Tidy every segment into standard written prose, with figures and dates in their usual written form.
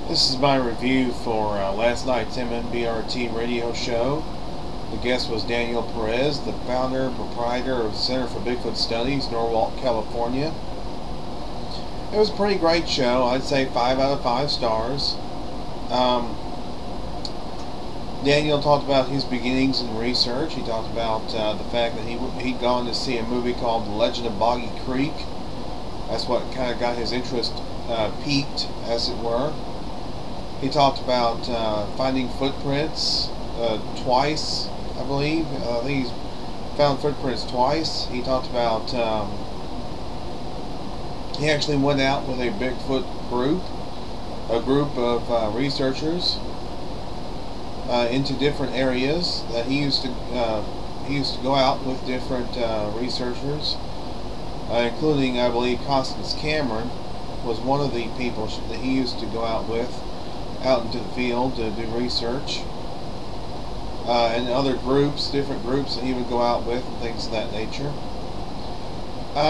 This is my review for last night's MNBRT radio show. The guest was Daniel Perez, the founder and proprietor of Center for Bigfoot Studies, Norwalk, California. It was a pretty great show. I'd say 5 out of 5 stars. Daniel talked about his beginnings in research. He talked about the fact that he'd gone to see a movie called The Legend of Boggy Creek. That's what kind of got his interest piqued, as it were. He talked about finding footprints twice, I believe. I think he's found footprints twice. He talked about he actually went out with a Bigfoot group, a group of researchers into different areas. That he used to go out with different researchers, including, I believe, Constance Cameron was one of the people that he used to go out with, out into the field to do research, and other groups, different groups that he would go out with and things of that nature.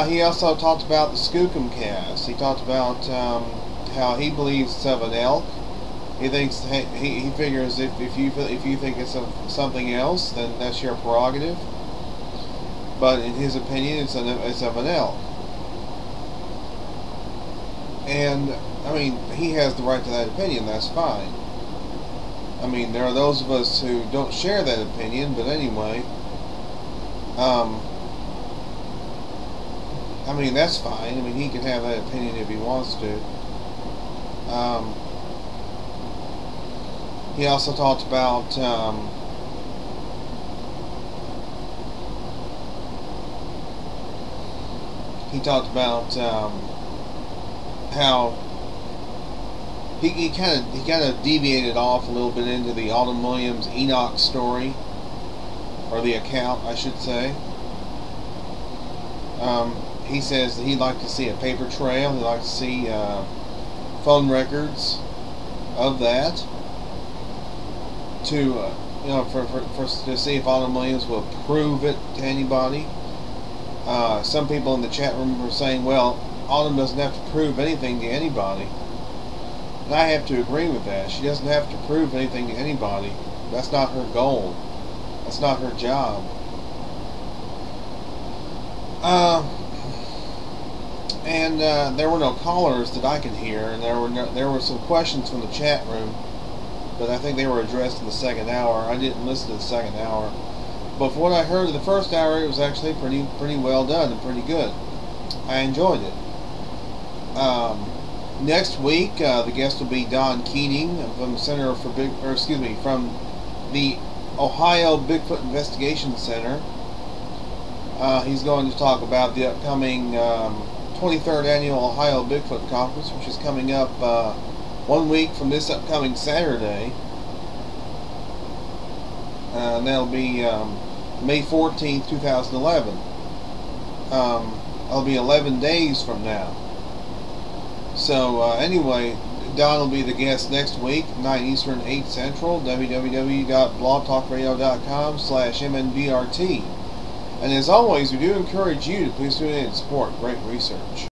He also talked about the Skookum cast. He talked about how he believes it's of an elk. He thinks he figures if you think it's of something else, then that's your prerogative. But in his opinion, it's of an elk. And I mean, he has the right to that opinion. That's fine. I mean, there are those of us who don't share that opinion, but anyway, I mean, that's fine. I mean, he can have that opinion if he wants to. He also talked about how he kind of deviated off a little bit into the Autumn Williams Enoch story, or the account, I should say. He says that he'd like to see a paper trail. He'd like to see phone records of that to to see if Autumn Williams will prove it to anybody. Some people in the chat room were saying, well, Autumn doesn't have to prove anything to anybody. And I have to agree with that. She doesn't have to prove anything to anybody. That's not her goal. That's not her job. There were no callers that I could hear, and there were some questions from the chat room, but I think they were addressed in the second hour. I didn't listen to the second hour, but for what I heard of the first hour, it was actually pretty well done and pretty good. I enjoyed it. Next week, the guest will be Don Keating from the from the Ohio Bigfoot Investigation Center. He's going to talk about the upcoming 23rd Annual Ohio Bigfoot Conference, which is coming up 1 week from this upcoming Saturday. And that'll be May 14th, 2011. That'll be 11 days from now. So anyway, Don will be the guest next week, 9 Eastern, 8 Central, www.blogtalkradio.com/MNBRT. And as always, we do encourage you to please tune in and support great research.